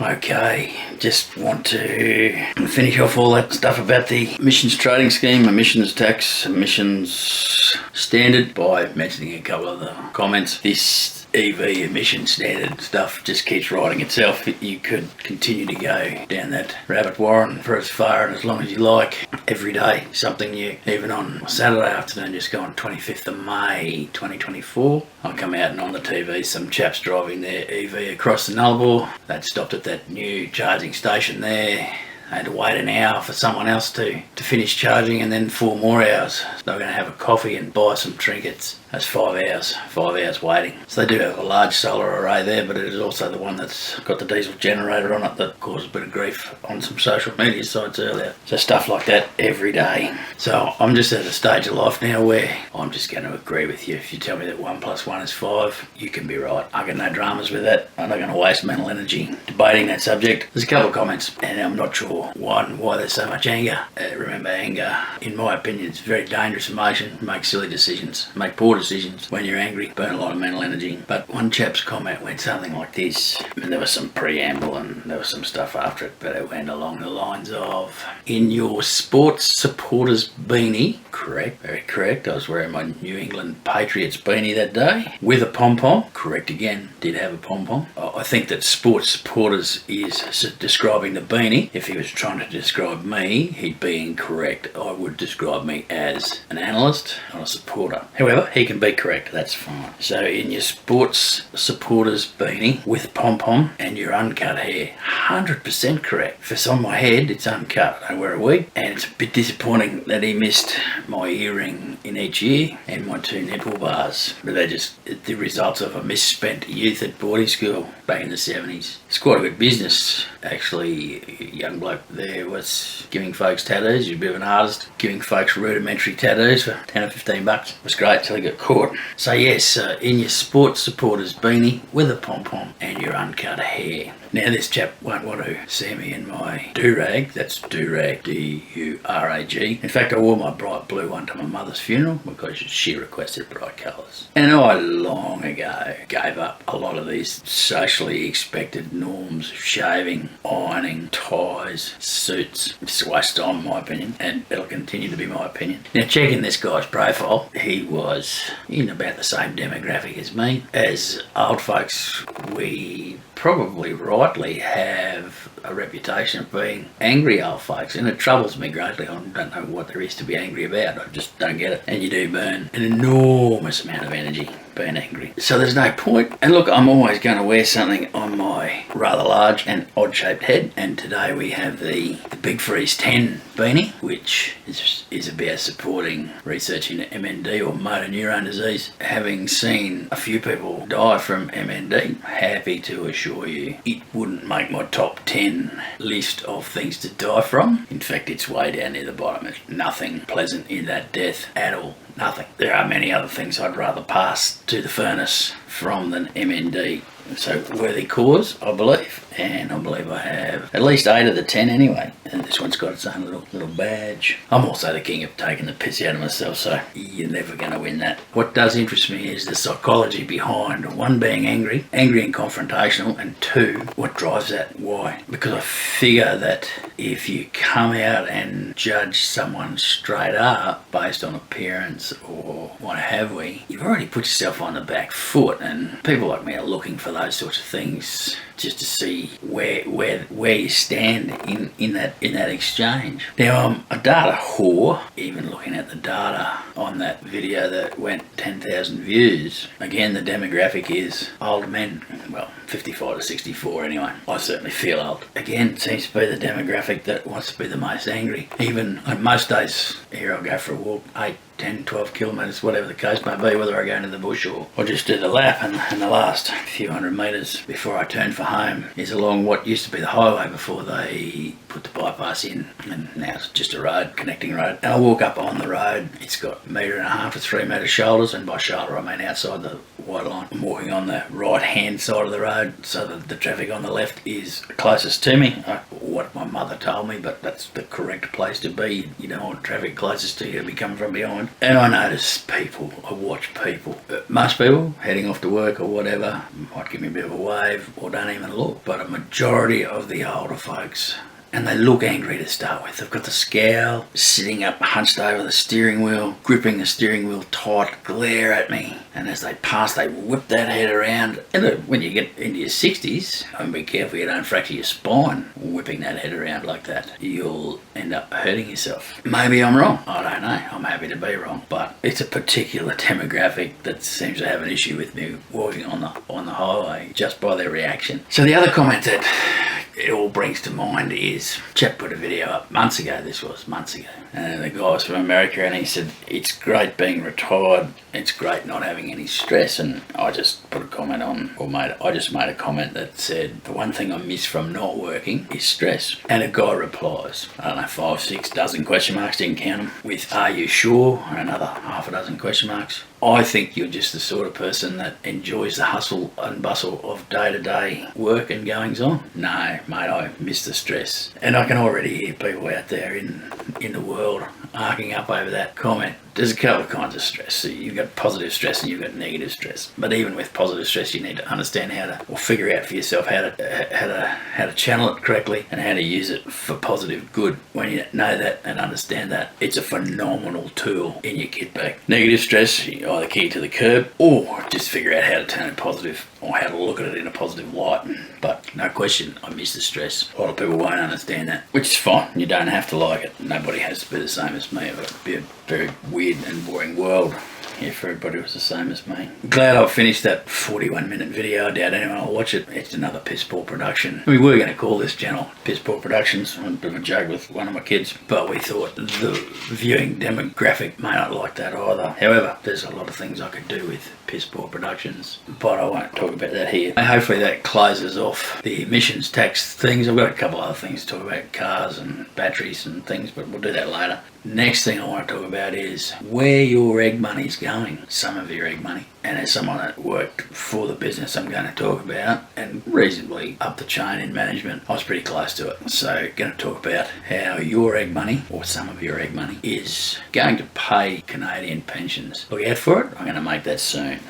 Okay, just want to finish off all that stuff about the emissions trading scheme, emissions tax, emissions standard by mentioning a couple of the comments. This EV emission standard stuff just keeps writing itself. You could continue to go down that rabbit warren for as far and as long as you like. Every day, something new. Even on Saturday afternoon, just gone 25th of May 2024, I come out and on the TV, some chaps driving their EV across the Nullarbor. They'd stopped at that new charging station there. I had to wait an hour for someone else to finish charging, and then 4 more hours. So they were going to have a coffee and buy some trinkets. That's 5 hours waiting. So they do have a large solar array there, but it is also the one that's got the diesel generator on it that caused a bit of grief on some social media sites earlier. So stuff like that every day. So I'm just at a stage of life now where I'm just going to agree with you. If you tell me that 1 + 1 is 5, you can be right. I got no dramas with that. I'm not going to waste mental energy debating that subject. There's a couple of comments, and I'm not sure why there's so much anger. Remember, anger, in my opinion, is a very dangerous emotion. Make silly decisions, make poor decisions when you're angry, burn a lot of mental energy. But one chap's comment went something like this, and there was some preamble and there was some stuff after it, but it went along the lines of, in your sports supporters beanie, correct, very correct, I was wearing my New England Patriots beanie that day, with a pom-pom, correct again, did have a pom-pom. I think that sports supporters is describing the beanie. If he was trying to describe me, he'd be incorrect. I would describe me as an analyst, not a supporter. However, he can be correct, that's fine. So in your sports supporters beanie with pom-pom and your uncut hair, 100% correct. If it's on my head, it's uncut. I wear a wig, and it's a bit disappointing that he missed my earring in each ear and my 2 nipple bars. But they're just the results of a misspent youth at boarding school back in the 70s. It's quite a good business, actually. A young bloke there was giving folks tattoos. He's a bit of an artist, giving folks rudimentary tattoos for 10 or 15 bucks. It was great till he got caught. So yes, in your sports supporters beanie with a pom-pom and your uncut hair. Now this chap won't want to see me in my do-rag. That's do-rag, D-U-R-A-G. In fact, I wore my bright blue one to my mother's funeral because she requested bright colours. And I long ago gave up a lot of these socially expected norms of shaving, ironing, ties, suits. It's a waste of time in my opinion, and it'll continue to be my opinion. Now checking this guy's profile, he was in about the same demographic as me. As old folks, we probably rightly have a reputation of being angry old folks, and it troubles me greatly. I don't know what there is to be angry about. I just don't get it. And you do burn an enormous amount of energy being angry. So there's no point. And look, I'm always going to wear something on my rather large and odd-shaped head. And today we have the Big Freeze 10 beanie, which is about supporting research into MND, or motor neurone disease. Having seen a few people die from MND, happy to assure you it wouldn't make my top 10 list of things to die from. In fact, it's way down near the bottom. There's nothing pleasant in that death at all. Nothing. There are many other things I'd rather pass to the furnace from than MND. So worthy cause, I believe, and I believe I have at least 8 of the 10 anyway. And this one's got its own little badge. I'm also the king of taking the piss out of myself, so you're never going to win that. What does interest me is the psychology behind, 1, being angry and confrontational, and 2, what drives that. Why? Because I figure that if you come out and judge someone straight up based on appearance or what have we, you've already put yourself on the back foot, and people like me are looking for those sorts of things just to see where you stand in that exchange. Now I'm a data whore, even looking at the data on that video that went 10,000 views. Again, the demographic is older men, well, 55 to 64 anyway. I certainly feel old. Again, seems to be the demographic that wants to be the most angry. Even on most days, here I'll go for a walk, 8, 10, 12 kilometres, whatever the case may be, whether I go into the bush or just do the lap, and the last few hundred metres before I turn for home is along what used to be the highway before they put the bypass in, and now it's just a road, connecting road. And I walk up on the road, it's got 1.5 to 3 metre shoulders, and by shoulder I mean outside the white line. I'm walking on the right hand side of the road, so that the traffic on the left is closest to me. I what my mother told me, but that's the correct place to be. You don't want traffic closest to you to be coming from behind. And I notice people, I watch people, most people heading off to work or whatever, might give me a bit of a wave or don't even look, but a majority of the older folks, and they look angry to start with. They've got the scowl, sitting up hunched over the steering wheel, gripping the steering wheel tight, glare at me. And as they pass, they whip that head around. And look, when you get into your 60s, and be careful you don't fracture your spine whipping that head around like that. You'll end up hurting yourself. Maybe I'm wrong. I don't know. I'm happy to be wrong. But it's a particular demographic that seems to have an issue with me walking on the highway just by their reaction. So the other comment that it all brings to mind is, chap put a video up months ago, and the guy was from America, and he said, it's great being retired, it's great not having any stress. And I just put a comment on, I just made a comment that said, the one thing I miss from not working is stress. And a guy replies, I don't know, 5, 6 dozen question marks, didn't count them, with are you sure, and another half a dozen question marks. I think you're just the sort of person that enjoys the hustle and bustle of day-to-day work and goings on. No, mate, I miss the stress. And I can already hear people out there in the world arcing up over that comment. There's a couple of kinds of stress. So you've got positive stress and you've got negative stress. But even with positive stress, you need to understand or figure out for yourself how to channel it correctly and how to use it for positive good. When you know that and understand that, it's a phenomenal tool in your kit bag. Negative stress, you either key to the curb or just figure out how to turn it positive or how to look at it in a positive light. But no question, I miss the stress. A lot of people won't understand that, which is fine. You don't have to like it. Nobody has to be the same as me. It would be a very weird and boring world if everybody was the same as me. Glad I've finished that 41-minute video. I doubt anyone will watch it. It's another piss poor production. We were going to call this channel Piss Poor Productions. I'm a bit of a joke with one of my kids, but we thought the viewing demographic may not like that either. However, there's a lot of things I could do with Piss Poor Productions, but I won't talk about that here. And hopefully that closes off the emissions tax things. I've got a couple other things to talk about, cars and batteries and things, but we'll do that later. Next thing I want to talk about is where your egg money's going. Some of your egg money. And as someone that worked for the business I'm going to talk about, and reasonably up the chain in management, I was pretty close to it. So going to talk about how your egg money, or some of your egg money, is going to pay Canadian pensions. Look out for it. I'm going to make that soon.